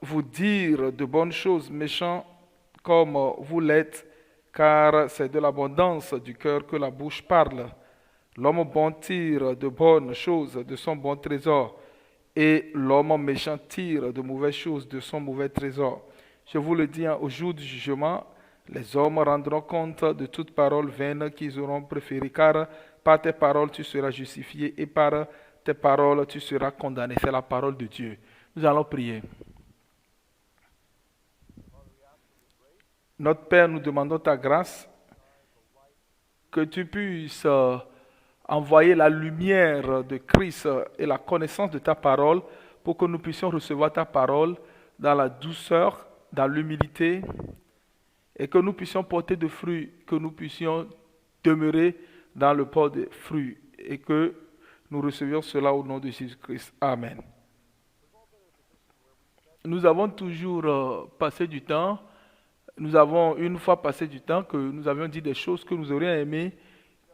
vous dire de bonnes choses, méchants comme vous l'êtes, car c'est de l'abondance du cœur que la bouche parle. L'homme bon tire de bonnes choses de son bon trésor, et l'homme méchant tire de mauvaises choses de son mauvais trésor. Je vous le dis, au jour du jugement, les hommes rendront compte de toute parole vaine qu'ils auront préférée, car par tes paroles tu seras justifié et par tes paroles tu seras condamné. C'est la parole de Dieu. Nous allons prier. Notre Père, nous demandons ta grâce, que tu puisses envoyer la lumière de Christ et la connaissance de ta parole pour que nous puissions recevoir ta parole dans la douceur, dans l'humilité et que nous puissions porter de fruits, que nous puissions demeurer dans le port des fruits et que nous recevions cela au nom de Jésus-Christ. Amen. Nous avons toujours passé du temps. Nous avons une fois passé du temps que nous avions dit des choses que nous aurions aimé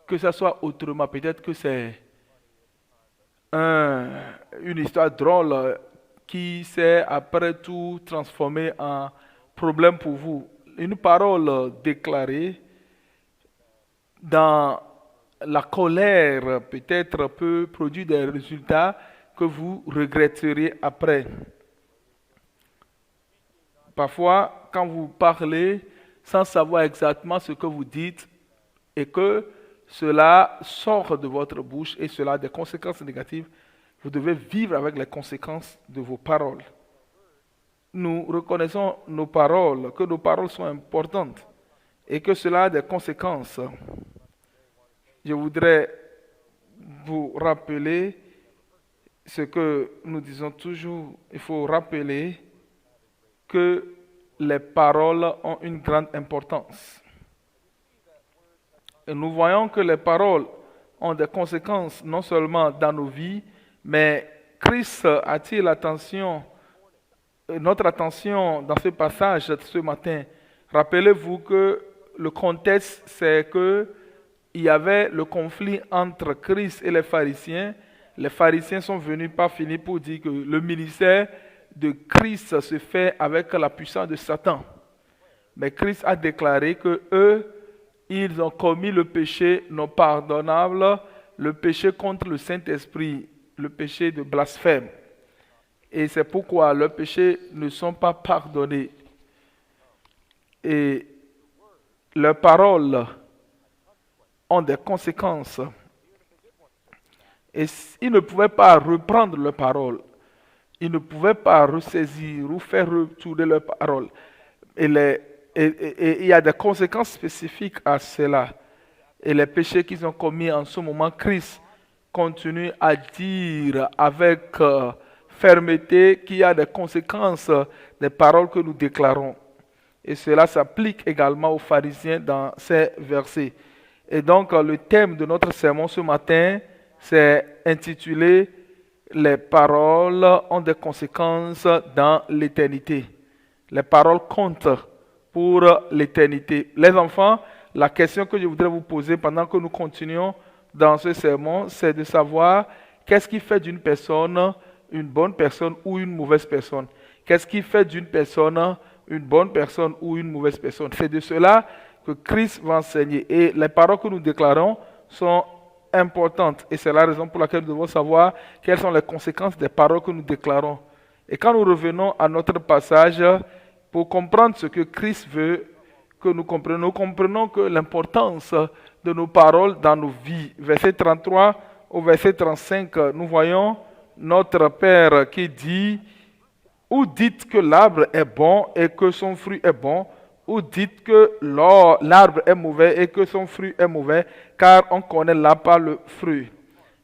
que ça soit autrement. Peut-être que c'est une histoire drôle qui s'est après tout transformée en problème pour vous. Une parole déclarée dans la colère peut-être peut produire des résultats que vous regretteriez après. Parfois, quand vous parlez sans savoir exactement ce que vous dites et que cela sort de votre bouche et cela a des conséquences négatives, vous devez vivre avec les conséquences de vos paroles. Nous reconnaissons nos paroles, que nos paroles sont importantes et que cela a des conséquences. Je voudrais vous rappeler ce que nous disons toujours. Il faut rappeler que les paroles ont une grande importance. Et nous voyons que les paroles ont des conséquences non seulement dans nos vies, mais Christ attire notre attention dans ce passage ce matin. Rappelez-vous que le contexte, c'est que il y avait le conflit entre Christ et les pharisiens. Les pharisiens sont venus par finir pour dire que le ministère de Christ se fait avec la puissance de Satan. Mais Christ a déclaré que eux, ils ont commis le péché non pardonnable, le péché contre le Saint-Esprit, le péché de blasphème. Et c'est pourquoi leurs péchés ne sont pas pardonnés. Et leurs paroles ont des conséquences. Et ils ne pouvaient pas reprendre leurs paroles. Ils ne pouvaient pas ressaisir ou faire retourner leurs paroles. Et il y a des conséquences spécifiques à cela. Et les péchés qu'ils ont commis en ce moment, Christ continue à dire avec fermeté qu'il y a des conséquences des paroles que nous déclarons. Et cela s'applique également aux pharisiens dans ces versets. Et donc, le thème de notre sermon ce matin, c'est intitulé « Les paroles ont des conséquences dans l'éternité ». Les paroles comptent pour l'éternité. Les enfants, la question que je voudrais vous poser pendant que nous continuons dans ce sermon, c'est de savoir qu'est-ce qui fait d'une personne une bonne personne ou une mauvaise personne. Qu'est-ce qui fait d'une personne une bonne personne ou une mauvaise personne? C'est de cela que Christ va enseigner. Et les paroles que nous déclarons sont importantes. Et c'est la raison pour laquelle nous devons savoir quelles sont les conséquences des paroles que nous déclarons. Et quand nous revenons à notre passage, pour comprendre ce que Christ veut que nous comprenons que l'importance de nos paroles dans nos vies. Verset 33 au verset 35, nous voyons notre Père qui dit « Ou dites que l'arbre est bon et que son fruit est bon, ou dites que l'arbre est mauvais et que son fruit est mauvais, car on connaît là par le fruit.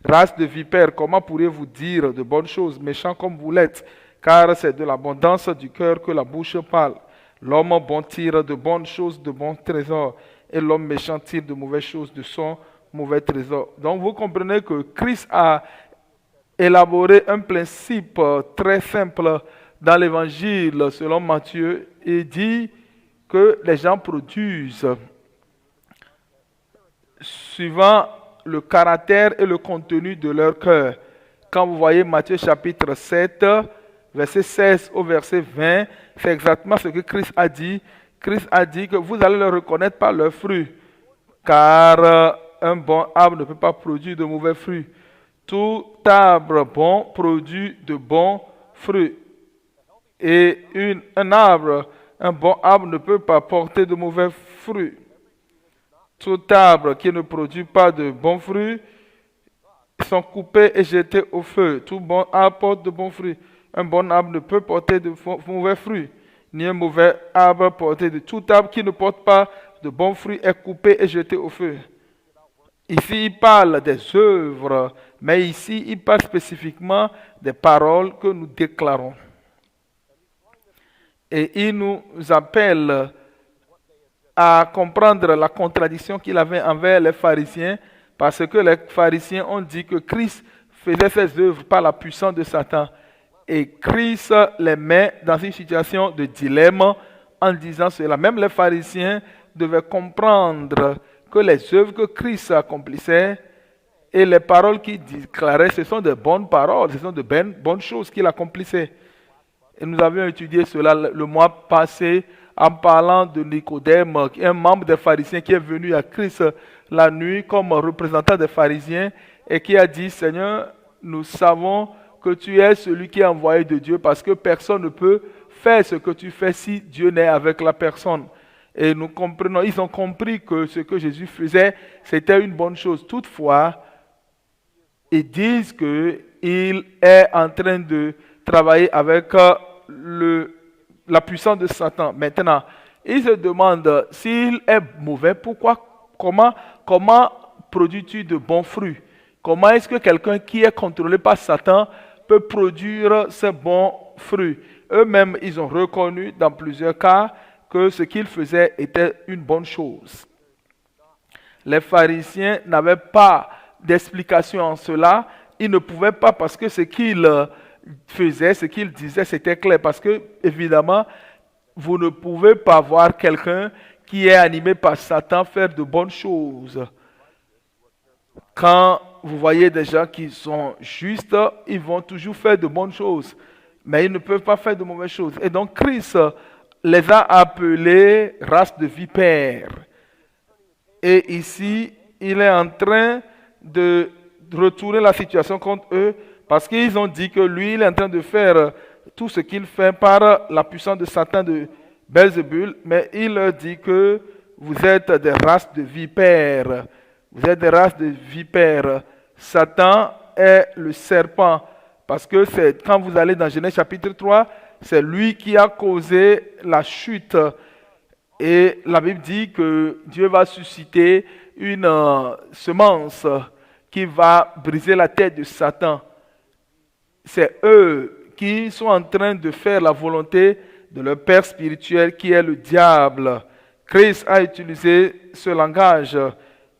Race de vipères, comment pourriez-vous dire de bonnes choses, méchants comme vous l'êtes, car c'est de l'abondance du cœur que la bouche parle. L'homme bon tire de bonnes choses de bons trésors, et l'homme méchant tire de mauvaises choses de son mauvais trésor. » Donc vous comprenez que Christ a élaboré un principe très simple dans l'évangile selon Matthieu et dit que les gens produisent suivant le caractère et le contenu de leur cœur. Quand vous voyez Matthieu chapitre 7, verset 16 au verset 20, c'est exactement ce que Christ a dit. Christ a dit que vous allez le reconnaître par leurs fruits, car un bon arbre ne peut pas produire de mauvais fruits. Tout arbre bon produit de bons fruits. Et un bon arbre ne peut pas porter de mauvais fruits. Tout arbre qui ne produit pas de bons fruits sont coupés et jetés au feu. Tout bon arbre porte de bons fruits. Un bon arbre ne peut porter de mauvais fruits, ni un mauvais arbre porter de tout arbre qui ne porte pas de bons fruits est coupé et jeté au feu. Ici, il parle des œuvres, mais ici, il parle spécifiquement des paroles que nous déclarons. Et il nous appelle à comprendre la contradiction qu'il avait envers les pharisiens, parce que les pharisiens ont dit que Christ faisait ses œuvres par la puissance de Satan. Et Christ les met dans une situation de dilemme en disant cela. Même les pharisiens devaient comprendre que les œuvres que Christ accomplissait et les paroles qu'il déclarait, ce sont de bonnes paroles, ce sont de bonnes choses qu'il accomplissait. Et nous avions étudié cela le mois passé en parlant de Nicodème, un membre des pharisiens qui est venu à Christ la nuit comme représentant des pharisiens et qui a dit, Seigneur, nous savons que tu es celui qui est envoyé de Dieu parce que personne ne peut faire ce que tu fais si Dieu n'est avec la personne. Et nous comprenons, ils ont compris que ce que Jésus faisait, c'était une bonne chose. Toutefois, ils disent qu'il est en train de travailler avec la puissance de Satan. Maintenant, ils se demandent s'il est mauvais, comment produis-tu de bons fruits? Comment est-ce que quelqu'un qui est contrôlé par Satan peut produire ces bons fruits? Eux-mêmes, ils ont reconnu dans plusieurs cas que ce qu'ils faisaient était une bonne chose. Les pharisiens n'avaient pas d'explication en cela. Ils ne pouvaient pas parce que ce qu'ils faisaient, ce qu'ils disaient, c'était clair. Parce que, évidemment, vous ne pouvez pas voir quelqu'un qui est animé par Satan faire de bonnes choses. Quand vous voyez des gens qui sont justes, ils vont toujours faire de bonnes choses. Mais ils ne peuvent pas faire de mauvaises choses. Et donc, Christ les a appelés race de vipères. Et ici, il est en train de retourner la situation contre eux parce qu'ils ont dit que lui, il est en train de faire tout ce qu'il fait par la puissance de Satan de Belzébul, mais il leur dit que vous êtes des races de vipères. Vous êtes des races de vipères. Satan est le serpent parce que c'est quand vous allez dans Genèse chapitre 3, c'est lui qui a causé la chute. Et la Bible dit que Dieu va susciter une semence qui va briser la tête de Satan. C'est eux qui sont en train de faire la volonté de leur père spirituel qui est le diable. Christ a utilisé ce langage.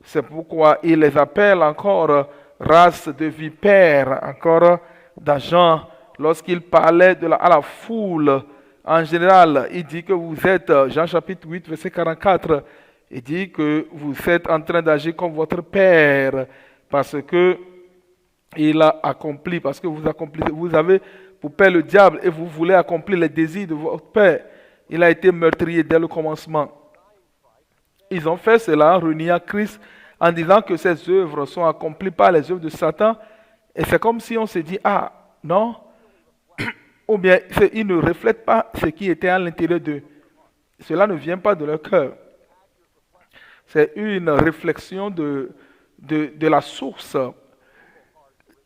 C'est pourquoi il les appelle encore race de vipères, encore dans Jean, lorsqu'il parlait à la foule. En général, il dit que vous êtes, Jean chapitre 8, verset 44, il dit que vous êtes en train d'agir comme votre père, parce que il a accompli, parce que vous avez pour père le diable et vous voulez accomplir les désirs de votre père. Il a été meurtrier dès le commencement. Ils ont fait cela, reniant Christ, en disant que ces œuvres sont accomplies par les œuvres de Satan. Et c'est comme si on se dit, ah, non, ou bien ils ne reflètent pas ce qui était à l'intérieur d'eux. Cela ne vient pas de leur cœur. C'est une réflexion de la source.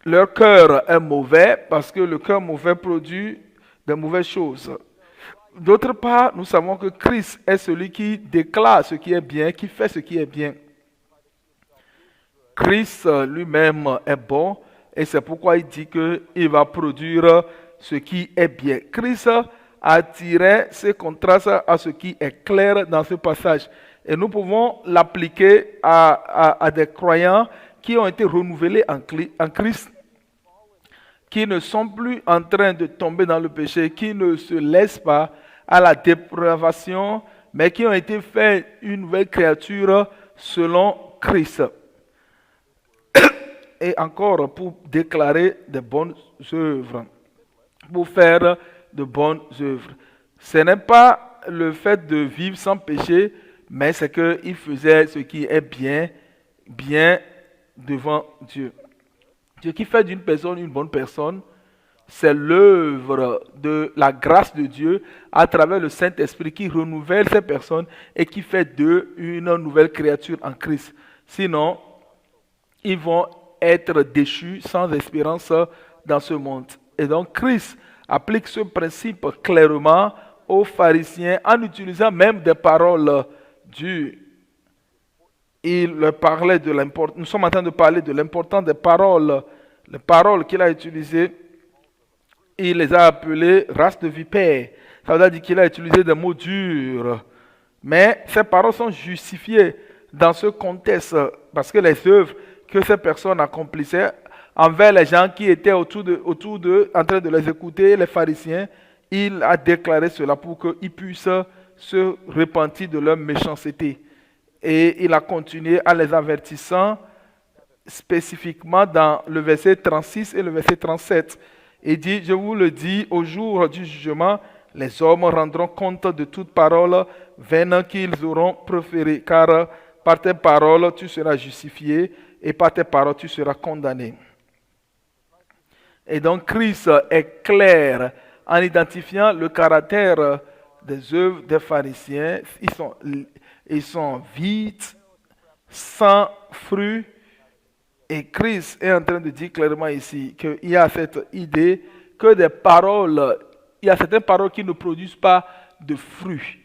Leur cœur est mauvais parce que le cœur mauvais produit de mauvaises choses. D'autre part, nous savons que Christ est celui qui déclare ce qui est bien, qui fait ce qui est bien. Christ lui-même est bon et c'est pourquoi il dit qu'il va produire ce qui est bien. Christ a tiré ces contrastes à ce qui est clair dans ce passage. Et nous pouvons l'appliquer à des croyants qui ont été renouvelés en Christ, qui ne sont plus en train de tomber dans le péché, qui ne se laissent pas à la dépravation, mais qui ont été faits une nouvelle créature selon Christ. Et encore pour déclarer des bonnes œuvres. pour faire de bonnes œuvres. Ce n'est pas le fait de vivre sans péché, mais c'est qu'il faisait ce qui est bien, bien devant Dieu. Ce qui fait d'une personne une bonne personne, c'est l'œuvre de la grâce de Dieu à travers le Saint-Esprit qui renouvelle ces personnes et qui fait d'eux une nouvelle créature en Christ. Sinon, ils vont être déchus sans espérance dans ce monde. Et donc Christ applique ce principe clairement aux pharisiens en utilisant même des paroles dures. Il leur parlait de l'importance. Nous sommes en train de parler de l'importance des paroles. Les paroles qu'il a utilisées, il les a appelées race de vipères. Ça veut dire qu'il a utilisé des mots durs. Mais ces paroles sont justifiées dans ce contexte parce que les œuvres que ces personnes accomplissaient envers les gens qui étaient autour d'eux, en train de les écouter, les pharisiens, il a déclaré cela pour qu'ils puissent se repentir de leur méchanceté. Et il a continué en les avertissant spécifiquement dans le verset 36 et le verset 37. Il dit, je vous le dis, au jour du jugement, les hommes rendront compte de toute parole vaine qu'ils auront proférée, car par tes paroles tu seras justifié et par tes paroles tu seras condamné. Et donc Christ est clair en identifiant le caractère des œuvres des pharisiens. Ils sont vides, sans fruit. Et Christ est en train de dire clairement ici qu'il y a cette idée que il y a certaines paroles qui ne produisent pas de fruits.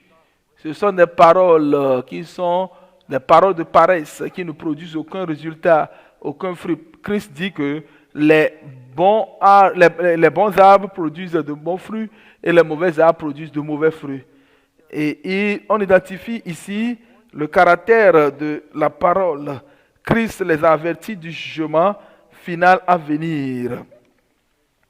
Ce sont des paroles qui sont des paroles de paresse, qui ne produisent aucun résultat, aucun fruit. Christ dit que les bons arbres produisent de bons fruits et les mauvais arbres produisent de mauvais fruits. Et on identifie ici le caractère de la parole. Christ les a avertis du jugement final à venir.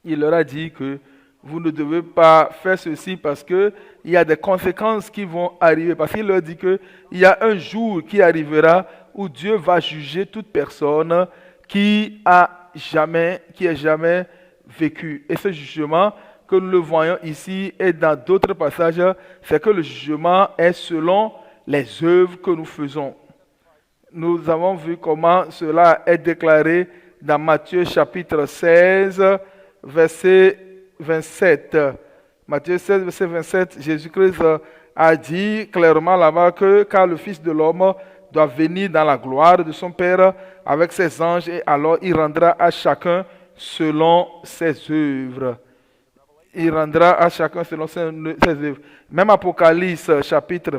Il leur a dit que vous ne devez pas faire ceci parce qu'il y a des conséquences qui vont arriver. Parce qu'il leur dit qu'il y a un jour qui arrivera où Dieu va juger toute personne qui a jamais vécu. Et ce jugement que nous le voyons ici et dans d'autres passages, c'est que le jugement est selon les œuvres que nous faisons. Nous avons vu comment cela est déclaré dans Matthieu chapitre 16, verset 27. Matthieu 16, verset 27, Jésus-Christ a dit clairement là-bas que car le Fils de l'homme doit venir dans la gloire de son Père avec ses anges et alors il rendra à chacun selon ses œuvres. Il rendra à chacun selon ses œuvres. Même Apocalypse chapitre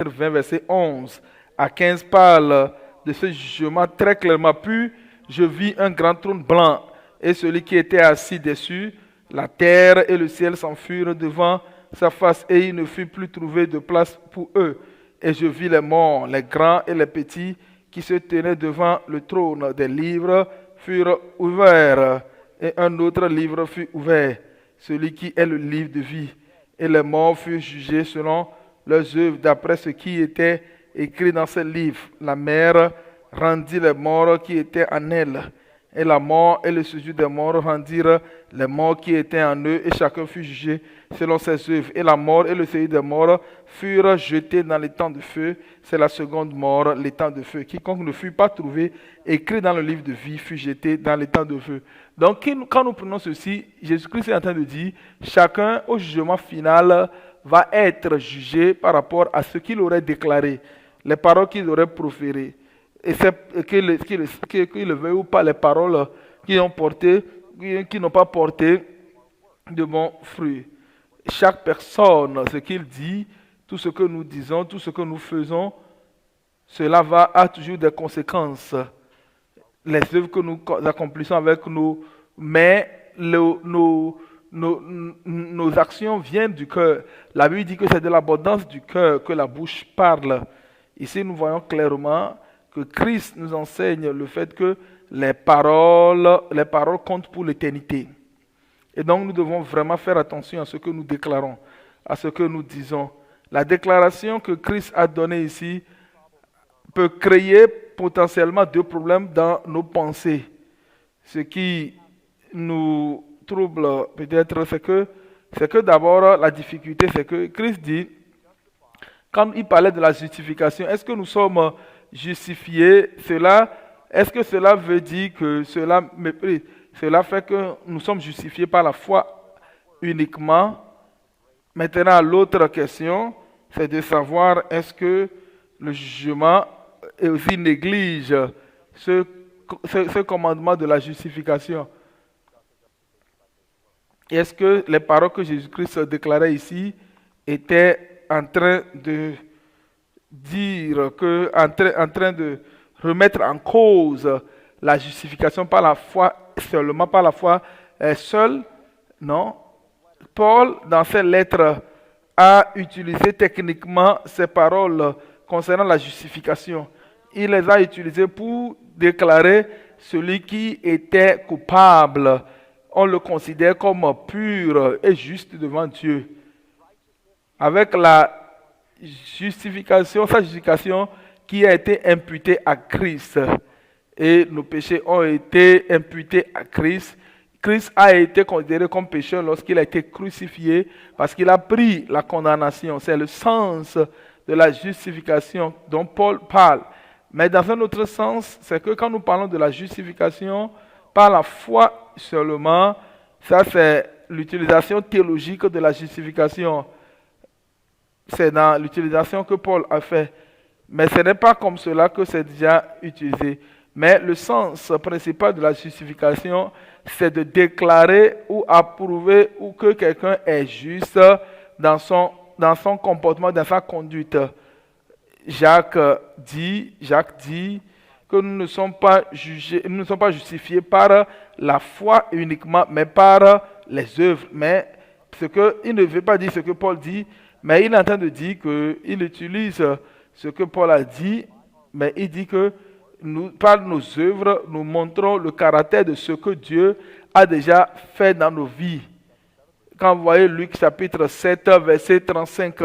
20, verset 11 à 15 parle de ce jugement très clairement. Puis je vis un grand trône blanc et celui qui était assis dessus, la terre et le ciel s'enfuirent devant sa face et il ne fut plus trouvé de place pour eux. Et je vis les morts, les grands et les petits qui se tenaient devant le trône. Des livres furent ouverts et un autre livre fut ouvert, celui qui est le livre de vie. Et les morts furent jugés selon leurs œuvres d'après ce qui était écrit dans ce livre. La mer rendit les morts qui étaient en elle. Et la mort et le séjour des morts rendirent les morts qui étaient en eux, et chacun fut jugé selon ses œuvres. Et la mort et le séjour des morts furent jetés dans les temps de feu. C'est la seconde mort, les temps de feu. Quiconque ne fut pas trouvé écrit dans le livre de vie fut jeté dans les temps de feu. Donc, quand nous prenons ceci, Jésus-Christ est en train de dire, chacun au jugement final va être jugé par rapport à ce qu'il aurait déclaré, les paroles qu'il aurait proférées. Et c'est qu'il le veuille ou pas, les paroles qui n'ont pas porté de bons fruits. Chaque personne, ce qu'il dit, tout ce que nous disons, tout ce que nous faisons, cela a toujours des conséquences. Les œuvres que nous accomplissons avec nous, mais nos actions viennent du cœur. La Bible dit que c'est de l'abondance du cœur que la bouche parle. Ici, nous voyons clairement que Christ nous enseigne le fait que les paroles comptent pour l'éternité. Et donc, nous devons vraiment faire attention à ce que nous déclarons, à ce que nous disons. La déclaration que Christ a donnée ici peut créer potentiellement deux problèmes dans nos pensées. Ce qui nous trouble peut-être, c'est que d'abord la difficulté, c'est que Christ dit, quand il parlait de la justification, est-ce que nous sommes justifiés? Est-ce que cela veut dire que cela fait que nous sommes justifiés par la foi uniquement? Maintenant, l'autre question, c'est de savoir est-ce que le jugement aussi néglige ce, ce commandement de la justification. Est-ce que les paroles que Jésus-Christ déclarait ici étaient en train de dire que, en train de remettre en cause la justification par la foi seulement, par la foi seule? Non. Paul, dans ses lettres, a utilisé techniquement ces paroles concernant la justification. Il les a utilisées pour déclarer celui qui était coupable. On le considère comme pur et juste devant Dieu. Avec la justification, sa justification qui a été imputée à Christ. Et nos péchés ont été imputés à Christ. Christ a été considéré comme pécheur lorsqu'il a été crucifié parce qu'il a pris la condamnation. C'est le sens de la justification dont Paul parle. Mais dans un autre sens, c'est que quand nous parlons de la justification par la foi seulement, ça c'est l'utilisation théologique de la justification. C'est dans l'utilisation que Paul a fait. Mais ce n'est pas comme cela que c'est déjà utilisé. Mais le sens principal de la justification, c'est de déclarer ou approuver ou que quelqu'un est juste dans son comportement, dans sa conduite. Jacques dit que nous ne sommes pas jugés, nous ne sommes pas justifiés par la foi uniquement, mais par les œuvres. Mais il ne veut pas dire ce que Paul dit, mais il est en train de dire qu'il utilise ce que Paul a dit, mais il dit que par nos œuvres, nous montrons le caractère de ce que Dieu a déjà fait dans nos vies. Quand vous voyez Luc chapitre 7, verset 35,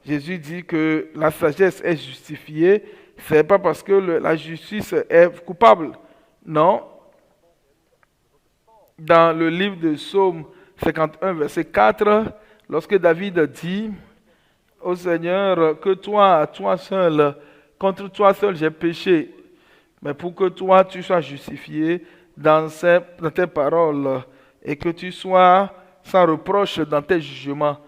Jésus dit que la sagesse est justifiée, ce n'est pas parce que la justice est coupable. Non. Dans le livre de Psaume 51, verset 4, lorsque David dit au Seigneur que toi seul, contre toi seul j'ai péché, mais pour que toi tu sois justifié dans tes paroles et que tu sois sans reproche dans tes jugements.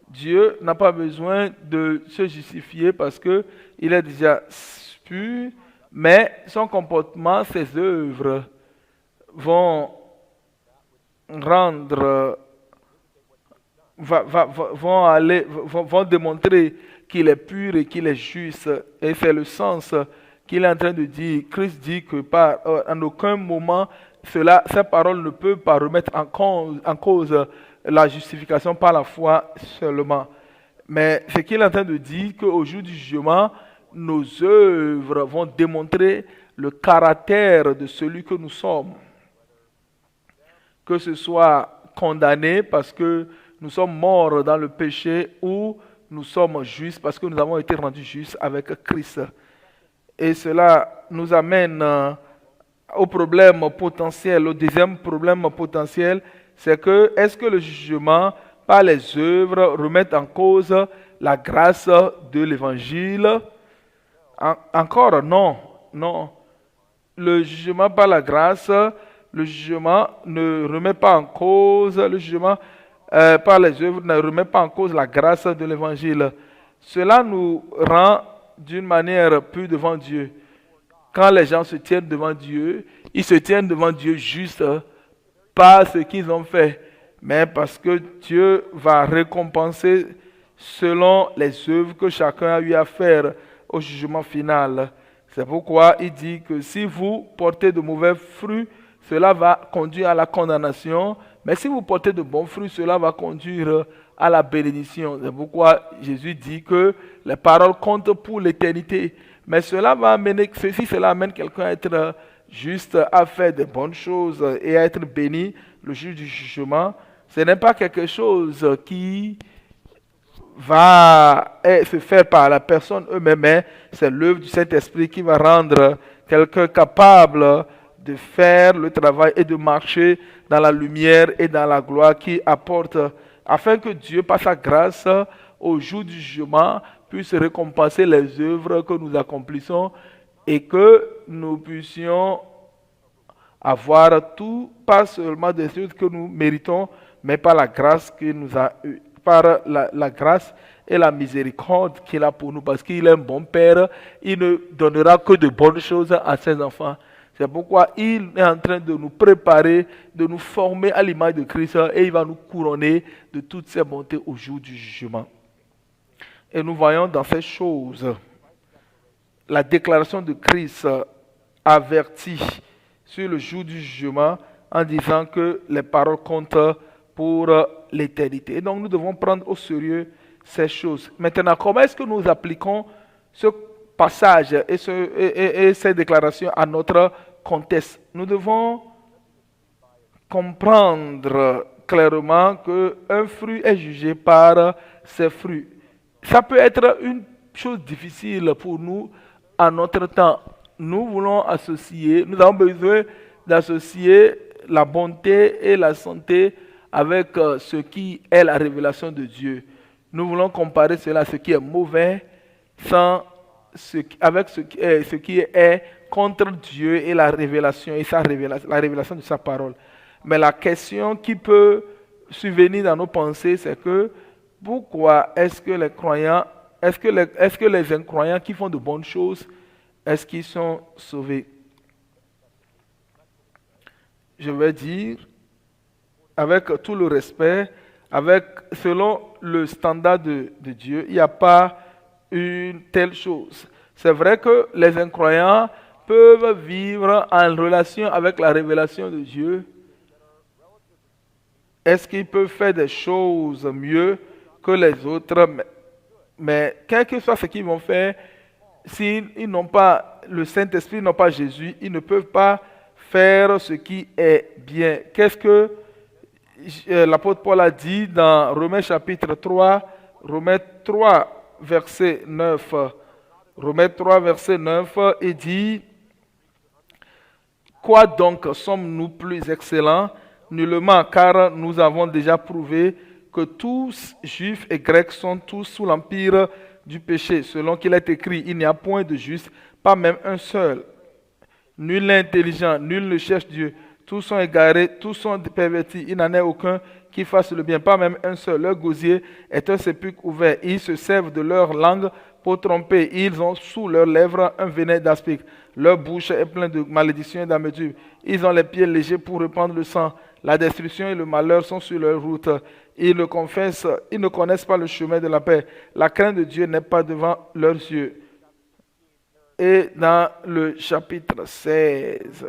Dieu n'a pas besoin de se justifier parce qu'il est déjà pur, mais son comportement, ses œuvres vont vont démontrer qu'il est pur et qu'il est juste. Et c'est le sens qu'il est en train de dire. Christ dit que en aucun moment, ces paroles ne peuvent pas remettre en cause la justification par la foi seulement. Mais ce qu'il est en train de dire, qu'au jour du jugement, nos œuvres vont démontrer le caractère de celui que nous sommes. Que ce soit condamné parce que nous sommes morts dans le péché ou nous sommes justes parce que nous avons été rendus justes avec Christ. Et cela nous amène au problème potentiel, au deuxième problème potentiel, c'est que est-ce que le jugement par les œuvres remet en cause la grâce de l'évangile? Encore non, non. Le jugement par la grâce, le jugement ne remet pas en cause, le jugement par les œuvres ne remet pas en cause la grâce de l'évangile. Cela nous rend d'une manière pure devant Dieu. Quand les gens se tiennent devant Dieu, ils se tiennent devant Dieu juste pas ce qu'ils ont fait, mais parce que Dieu va récompenser selon les œuvres que chacun a eu à faire au jugement final. C'est pourquoi il dit que si vous portez de mauvais fruits, cela va conduire à la condamnation, mais si vous portez de bons fruits, cela va conduire à la bénédiction. C'est pourquoi Jésus dit que les paroles comptent pour l'éternité. Mais cela amène quelqu'un à être juste, à faire de bonnes choses et à être béni le jour du jugement, ce n'est pas quelque chose qui va se faire par la personne eux-mêmes, mais c'est l'œuvre du Saint-Esprit qui va rendre quelqu'un capable de faire le travail et de marcher dans la lumière et dans la gloire qui apporte, afin que Dieu, par sa grâce, au jour du jugement, puisse récompenser les œuvres que nous accomplissons et que nous puissions avoir tout, pas seulement des choses que nous méritons, mais par la grâce qu'il nous a eu, par la grâce et la miséricorde qu'il a pour nous, parce qu'il est un bon Père, il ne donnera que de bonnes choses à ses enfants. C'est pourquoi il est en train de nous préparer, de nous former à l'image de Christ, et il va nous couronner de toutes ses bontés au jour du jugement. Et nous voyons dans ces choses la déclaration de Christ avertit sur le jour du jugement en disant que les paroles comptent pour l'éternité. Et donc nous devons prendre au sérieux ces choses. Maintenant, comment est-ce que nous appliquons ce passage et ces déclarations à notre contexte? Nous devons comprendre clairement qu'un fruit est jugé par ses fruits. Ça peut être une chose difficile pour nous en notre temps. Nous voulons associer, nous avons besoin d'associer la bonté et la santé avec ce qui est la révélation de Dieu. Nous voulons comparer cela à ce qui est mauvais avec ce qui est contre Dieu et la révélation et la révélation de sa parole. Mais la question qui peut survenir dans nos pensées, c'est que pourquoi est-ce que les croyants, est-ce que les incroyants qui font de bonnes choses, est-ce qu'ils sont sauvés? Je vais dire, avec tout le respect, selon le standard de Dieu, il n'y a pas une telle chose. C'est vrai que les incroyants peuvent vivre en relation avec la révélation de Dieu. Est-ce qu'ils peuvent faire des choses mieux que les autres? Mais quel que soit ce qu'ils vont faire, s'ils n'ont pas le Saint-Esprit, n'ont pas Jésus, ils ne peuvent pas faire ce qui est bien. Qu'est-ce que l'apôtre Paul a dit dans Romains chapitre 3, Romains 3, verset 9. Romains 3, verset 9, il dit: quoi donc sommes-nous plus excellents? Nullement, car nous avons déjà prouvé que tous, juifs et grecs, sont tous sous l'empire du péché. Selon qu'il est écrit, il n'y a point de juste, pas même un seul. Nul n'est intelligent, nul ne cherche Dieu. Tous sont égarés, tous sont pervertis. Il n'en est aucun qui fasse le bien, pas même un seul. Leur gosier est un sépulcre ouvert. Ils se servent de leur langue pour tromper. Ils ont sous leurs lèvres un venin d'aspic. Leur bouche est pleine de malédictions et d'amertume. Ils ont les pieds légers pour répandre le sang. La destruction et le malheur sont sur leur route. Ils ne connaissent pas le chemin de la paix. La crainte de Dieu n'est pas devant leurs yeux. Et dans le chapitre 16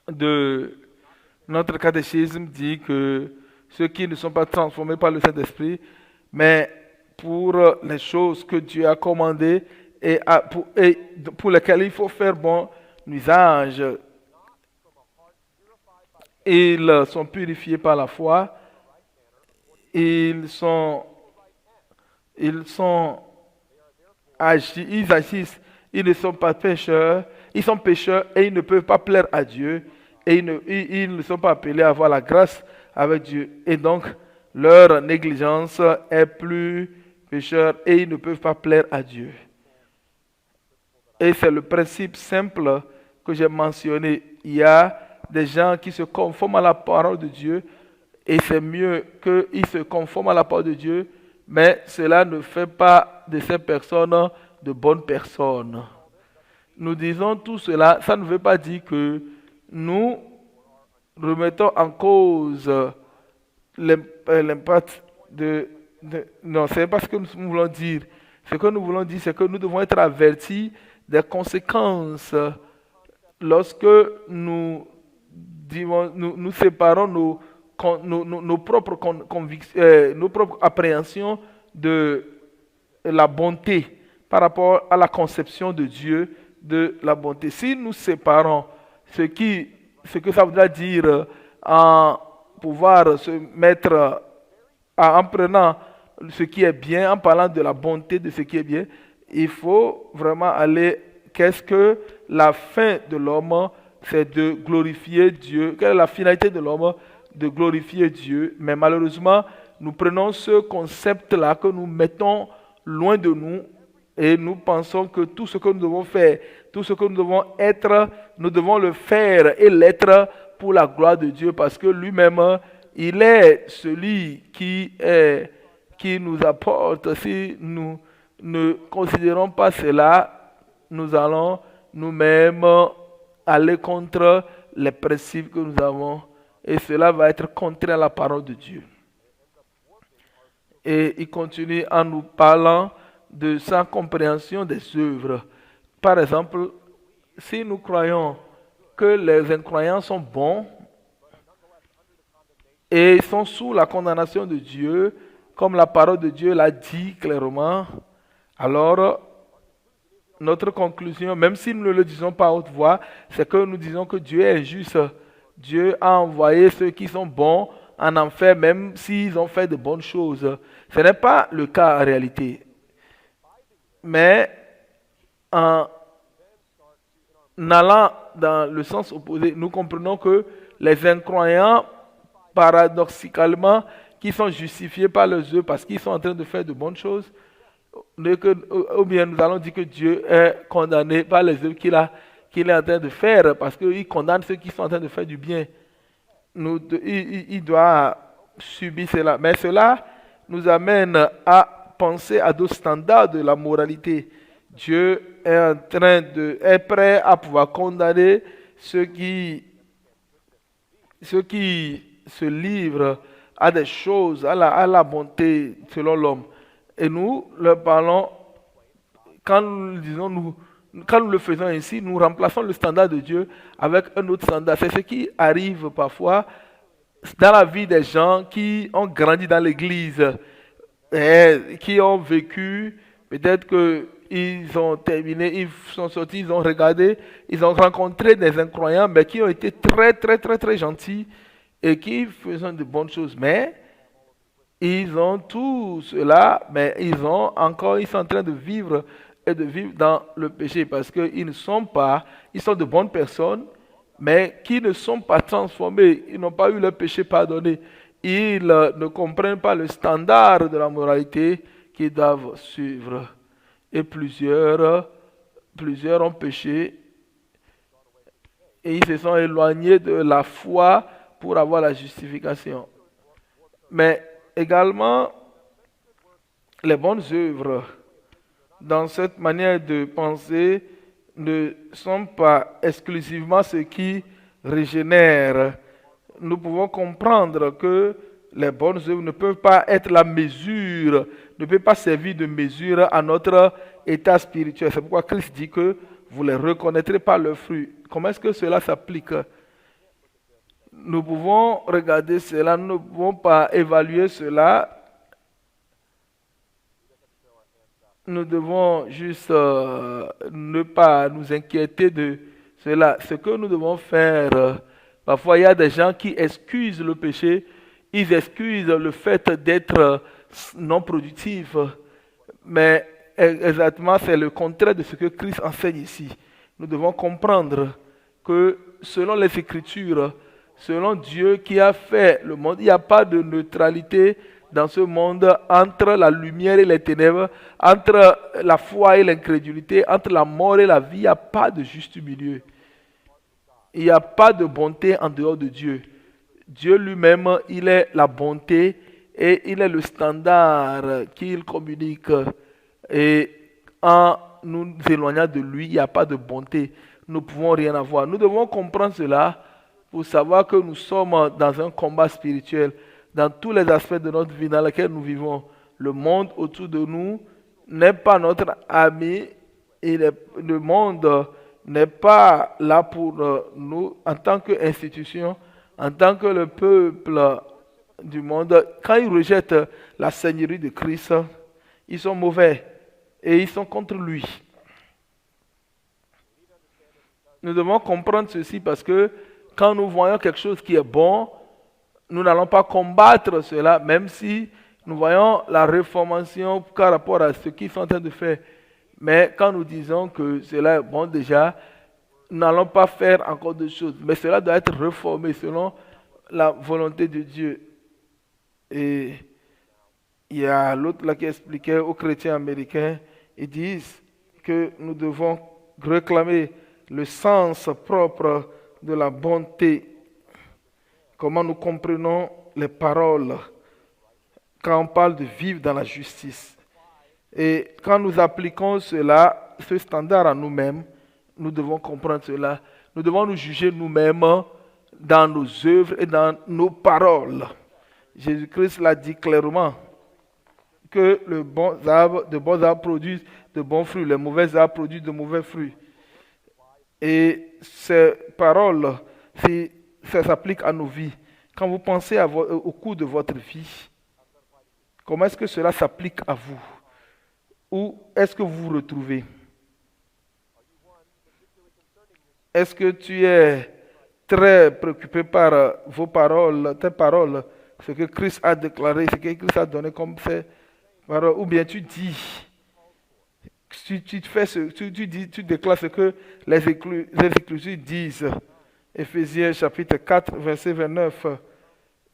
de notre catéchisme dit que ceux qui ne sont pas transformés par le Saint-Esprit, mais pour les choses que Dieu a commandées et pour lesquelles il faut faire bon usage, ils sont purifiés par la foi, ils agissent, ils ne sont pas pécheurs, ils sont pécheurs et ils ne peuvent pas plaire à Dieu et ils ne sont pas appelés à avoir la grâce avec Dieu. Et donc, leur négligence est plus pécheur et ils ne peuvent pas plaire à Dieu. Et c'est le principe simple que j'ai mentionné. Il y a des gens qui se conforment à la parole de Dieu et c'est mieux qu'ils se conforment à la parole de Dieu, mais cela ne fait pas de ces personnes de bonnes personnes. Nous disons tout cela, ça ne veut pas dire que nous remettons en cause l'impact non, ce n'est pas ce que nous voulons dire. Ce que nous voulons dire, c'est que nous devons être avertis des conséquences lorsque nous séparons nos propres nos propres appréhensions de la bonté par rapport à la conception de Dieu de la bonté. Si nous séparons ce que ça voudra dire en pouvoir se mettre en prenant ce qui est bien, en parlant de la bonté de ce qui est bien, il faut vraiment aller, qu'est-ce que la fin de l'homme, c'est de glorifier Dieu. Quelle est la finalité de l'homme? De glorifier Dieu. Mais malheureusement, nous prenons ce concept-là que nous mettons loin de nous et nous pensons que tout ce que nous devons faire, tout ce que nous devons être, nous devons le faire et l'être pour la gloire de Dieu parce que lui-même, il est celui qui nous apporte. Si nous ne considérons pas cela, nous allons nous-mêmes aller contre les principes que nous avons et cela va être contraire à la parole de Dieu. Et il continue en nous parlant de sa compréhension des œuvres. Par exemple, si nous croyons que les incroyants sont bons et sont sous la condamnation de Dieu, comme la parole de Dieu l'a dit clairement, alors notre conclusion, même si nous ne le disons pas à haute voix, c'est que nous disons que Dieu est juste. Dieu a envoyé ceux qui sont bons en enfer, même s'ils ont fait de bonnes choses. Ce n'est pas le cas en réalité. Mais en allant dans le sens opposé, nous comprenons que les incroyants, paradoxalement, qui sont justifiés par leurs œuvres parce qu'ils sont en train de faire de bonnes choses, ou bien nous allons dire que Dieu est condamné par les œuvres qu'il est en train de faire parce qu'il condamne ceux qui sont en train de faire du bien. Il doit subir cela. Mais cela nous amène à penser à d'autres standards de la moralité. Dieu est prêt à pouvoir condamner ceux qui se livrent à des choses, à la bonté selon l'homme. Et nous leur parlons, quand nous le faisons ainsi, nous remplaçons le standard de Dieu avec un autre standard. C'est ce qui arrive parfois dans la vie des gens qui ont grandi dans l'église, et qui ont vécu, peut-être qu'ils ont terminé, ils sont sortis, ils ont regardé, ils ont rencontré des incroyants, mais qui ont été très, très, très, très gentils et qui faisaient de bonnes choses. Mais ils ont tout cela, mais ils sont en train de vivre et de vivre dans le péché parce qu'ils ils sont de bonnes personnes, mais qui ne sont pas transformés, ils n'ont pas eu leur péché pardonné. Ils ne comprennent pas le standard de la moralité qu'ils doivent suivre. Et plusieurs ont péché et ils se sont éloignés de la foi pour avoir la justification. Mais également, les bonnes œuvres, dans cette manière de penser, ne sont pas exclusivement ce qui régénère. Nous pouvons comprendre que les bonnes œuvres ne peuvent pas être la mesure, ne peuvent pas servir de mesure à notre état spirituel. C'est pourquoi Christ dit que vous les reconnaîtrez par leurs fruits. Comment est-ce que cela s'applique? Nous pouvons regarder cela, nous ne pouvons pas évaluer cela. Nous devons juste ne pas nous inquiéter de cela. Ce que nous devons faire, parfois il y a des gens qui excusent le péché, ils excusent le fait d'être non productifs, mais exactement c'est le contraire de ce que Christ enseigne ici. Nous devons comprendre que selon les Écritures, selon Dieu qui a fait le monde, il n'y a pas de neutralité dans ce monde entre la lumière et les ténèbres, entre la foi et l'incrédulité, entre la mort et la vie. Il n'y a pas de juste milieu. Il n'y a pas de bonté en dehors de Dieu. Dieu lui-même, il est la bonté et il est le standard qu'il communique. Et en nous éloignant de lui, il n'y a pas de bonté. Nous ne pouvons rien avoir. Nous devons comprendre cela pour savoir que nous sommes dans un combat spirituel, dans tous les aspects de notre vie dans lesquels nous vivons. Le monde autour de nous n'est pas notre ami et le monde n'est pas là pour nous en tant qu'institution, en tant que le peuple du monde. Quand ils rejettent la Seigneurie de Christ, ils sont mauvais et ils sont contre lui. Nous devons comprendre ceci parce que quand nous voyons quelque chose qui est bon, nous n'allons pas combattre cela, même si nous voyons la réformation par rapport à ce qu'ils sont en train de faire. Mais quand nous disons que cela est bon déjà, n'allons pas faire encore de choses. Mais cela doit être reformé selon la volonté de Dieu. Et il y a l'autre là qui expliquait aux chrétiens américains, ils disent que nous devons réclamer le sens propre de la bonté, comment nous comprenons les paroles quand on parle de vivre dans la justice. Et quand nous appliquons cela, ce standard à nous-mêmes, nous devons comprendre cela. Nous devons nous juger nous-mêmes dans nos œuvres et dans nos paroles. Jésus-Christ l'a dit clairement que de bons arbres produisent de bons fruits, les mauvais arbres produisent de mauvais fruits. Et ces paroles, ça s'applique à nos vies. Quand vous pensez au cours de votre vie, comment est-ce que cela s'applique à vous? Où est-ce que vous vous retrouvez? Est-ce que tu es très préoccupé par vos paroles, tes paroles, ce que Christ a déclaré, ce que Christ a donné comme fait, ou bien tu dis, tu déclares ce que les Écritures disent. Éphésiens chapitre 4, verset 29,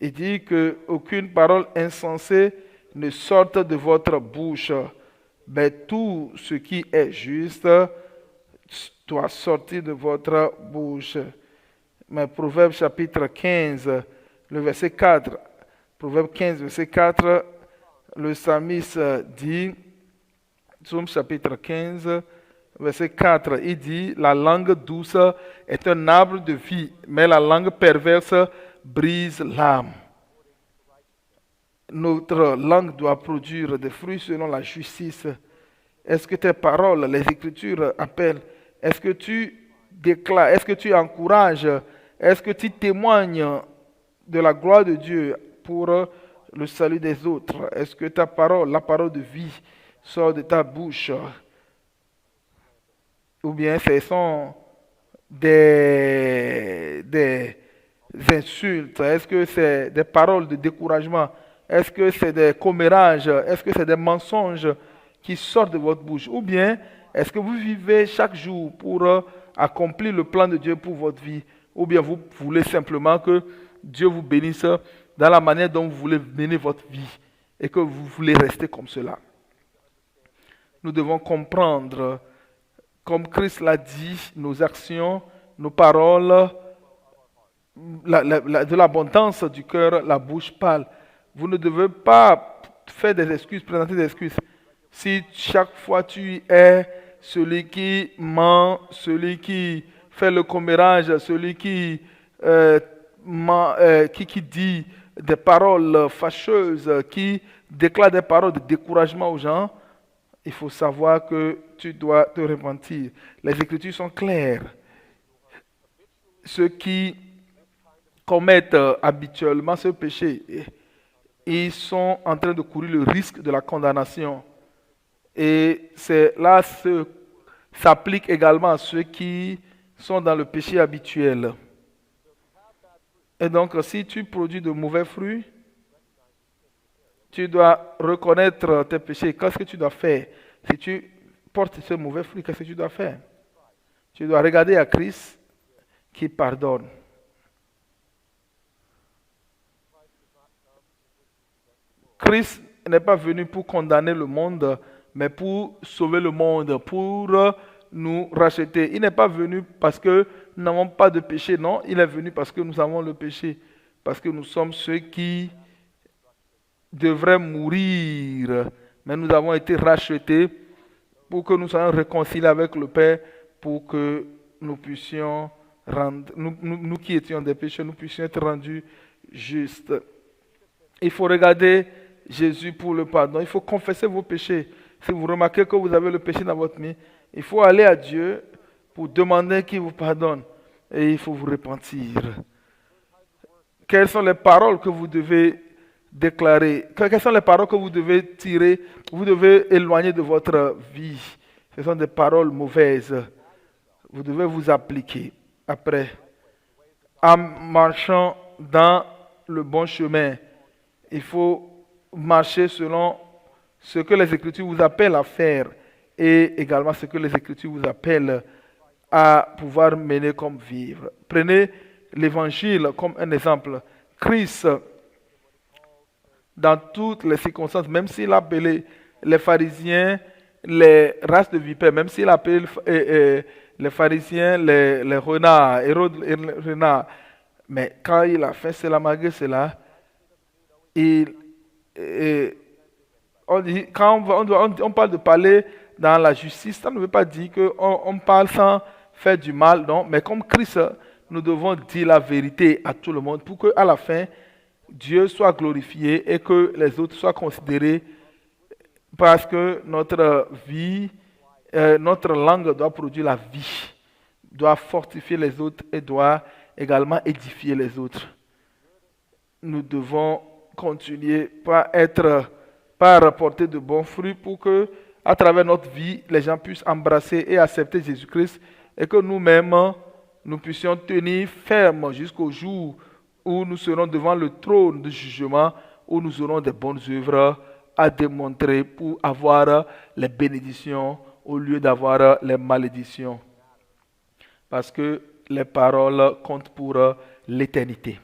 il dit qu'aucune parole insensée ne sorte de votre bouche, mais tout ce qui est juste doit sortir de votre bouche. Mais Proverbe chapitre 15, le verset 4, Proverbe 15, verset 4, le psalmiste dit, Psaume chapitre 15, verset 4, il dit, la langue douce est un arbre de vie, mais la langue perverse brise l'âme. Notre langue doit produire des fruits selon la justice. Est-ce que tes paroles, les Écritures appellent? Est-ce que tu déclares? Est-ce que tu encourages? Est-ce que tu témoignes de la gloire de Dieu pour le salut des autres? Est-ce que ta parole, la parole de vie, sort de ta bouche? Ou bien ce sont des insultes? Est-ce que c'est des paroles de découragement? Est-ce que c'est des commérages? Est-ce que c'est des mensonges qui sortent de votre bouche? Ou bien est-ce que vous vivez chaque jour pour accomplir le plan de Dieu pour votre vie? Ou bien vous voulez simplement que Dieu vous bénisse dans la manière dont vous voulez mener votre vie et que vous voulez rester comme cela? Nous devons comprendre, comme Christ l'a dit, nos actions, nos paroles, de l'abondance du cœur, la bouche parle. Vous ne devez pas faire des excuses, présenter des excuses. Si chaque fois tu es celui qui ment, celui qui fait le commérage, celui qui dit des paroles fâcheuses, qui déclare des paroles de découragement aux gens, il faut savoir que tu dois te repentir. Les Écritures sont claires. Ceux qui commettent habituellement ce péché, ils sont en train de courir le risque de la condamnation. Et cela s'applique également à ceux qui sont dans le péché habituel. Et donc, si tu produis de mauvais fruits, tu dois reconnaître tes péchés. Qu'est-ce que tu dois faire? Si tu portes ce mauvais fruit, qu'est-ce que tu dois faire? Tu dois regarder à Christ qui pardonne. Christ n'est pas venu pour condamner le monde, mais pour sauver le monde, pour nous racheter. Il n'est pas venu parce que nous n'avons pas de péché, non. Il est venu parce que nous avons le péché, parce que nous sommes ceux qui devraient mourir, mais nous avons été rachetés pour que nous soyons réconciliés avec le Père, pour que nous puissions rendre, nous qui étions des pécheurs, nous puissions être rendus justes. Il faut regarder Jésus pour le pardon. Il faut confesser vos péchés. Si vous remarquez que vous avez le péché dans votre vie, il faut aller à Dieu pour demander qu'il vous pardonne. Et il faut vous repentir. Quelles sont les paroles que vous devez déclarer? Quelles sont les paroles que vous devez tirer? Vous devez éloigner de votre vie. Ce sont des paroles mauvaises. Vous devez vous appliquer. Après, en marchant dans le bon chemin, il faut marcher selon ce que les Écritures vous appellent à faire et également ce que les Écritures vous appellent à pouvoir mener comme vivre. Prenez l'évangile comme un exemple. Christ, dans toutes les circonstances, même s'il a appelé les pharisiens les races de vipères, même s'il a appelé les pharisiens les renards, Hérode les renards, mais quand il a fait cela, malgré cela, il, et on dit, quand on parle de parler dans la justice, ça ne veut pas dire qu'on parle sans faire du mal, non, mais comme Christ, nous devons dire la vérité à tout le monde pour qu'à la fin, Dieu soit glorifié et que les autres soient considérés parce que notre vie, notre langue doit produire la vie, doit fortifier les autres et doit également édifier les autres. Nous devons continuer par apporter de bons fruits pour que, à travers notre vie, les gens puissent embrasser et accepter Jésus-Christ et que nous-mêmes, nous puissions tenir ferme jusqu'au jour où nous serons devant le trône de jugement, où nous aurons des bonnes œuvres à démontrer pour avoir les bénédictions au lieu d'avoir les malédictions. Parce que les paroles comptent pour l'éternité.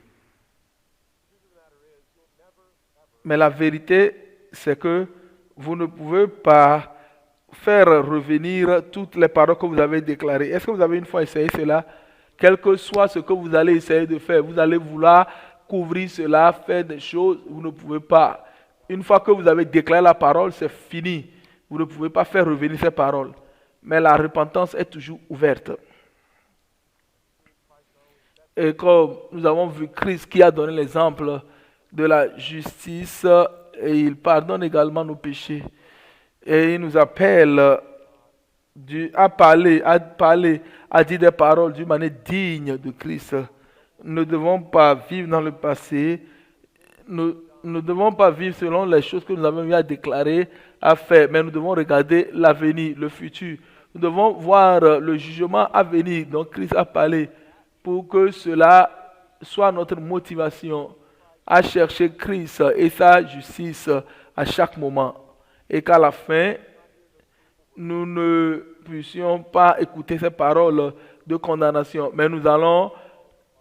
Mais la vérité, c'est que vous ne pouvez pas faire revenir toutes les paroles que vous avez déclarées. Est-ce que vous avez une fois essayé cela? Quel que soit ce que vous allez essayer de faire, vous allez vouloir couvrir cela, faire des choses, vous ne pouvez pas. Une fois que vous avez déclaré la parole, c'est fini. Vous ne pouvez pas faire revenir ces paroles. Mais la repentance est toujours ouverte. Et comme nous avons vu Christ qui a donné l'exemple de la justice, et il pardonne également nos péchés. Et il nous appelle à parler, à dire des paroles d'une manière digne de Christ. Nous ne devons pas vivre dans le passé. Nous ne devons pas vivre selon les choses que nous avons eu à déclarer, à faire, mais nous devons regarder l'avenir, le futur. Nous devons voir le jugement à venir dont Christ a parlé pour que cela soit notre motivation à chercher Christ et sa justice à chaque moment. Et qu'à la fin, nous ne puissions pas écouter ces paroles de condamnation, mais nous allons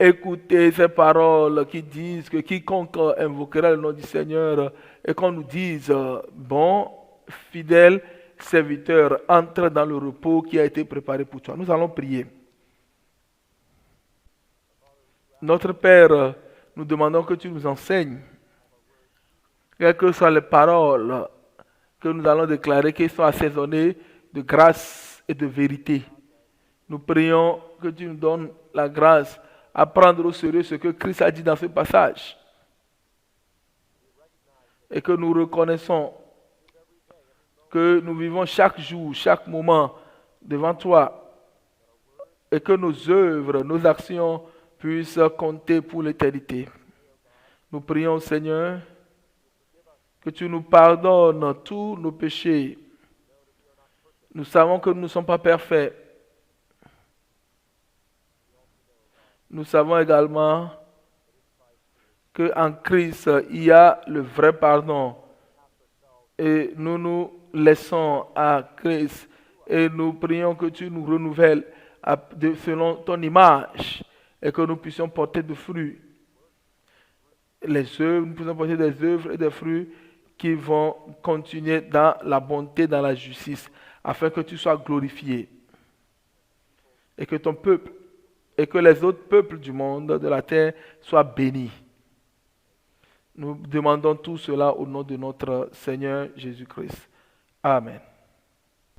écouter ces paroles qui disent que quiconque invoquera le nom du Seigneur et qu'on nous dise, bon, fidèle serviteur, entre dans le repos qui a été préparé pour toi. Nous allons prier. Notre Père, nous demandons que tu nous enseignes, quelles que soient les paroles que nous allons déclarer, qu'elles soient assaisonnées de grâce et de vérité. Nous prions que tu nous donnes la grâce à prendre au sérieux ce que Christ a dit dans ce passage. Et que nous reconnaissons que nous vivons chaque jour, chaque moment devant toi. Et que nos œuvres, nos actions puissent compter pour l'éternité. Nous prions, Seigneur, que tu nous pardonnes tous nos péchés. Nous savons que nous ne sommes pas parfaits. Nous savons également qu'en Christ, il y a le vrai pardon. Et nous nous laissons à Christ et nous prions que tu nous renouvelles selon ton image et que nous puissions porter des fruits. Les œuvres, nous puissions porter des œuvres et des fruits qui vont continuer dans la bonté, dans la justice, afin que tu sois glorifié et que ton peuple et que les autres peuples du monde, de la terre, soient bénis. Nous demandons tout cela au nom de notre Seigneur Jésus-Christ. Amen.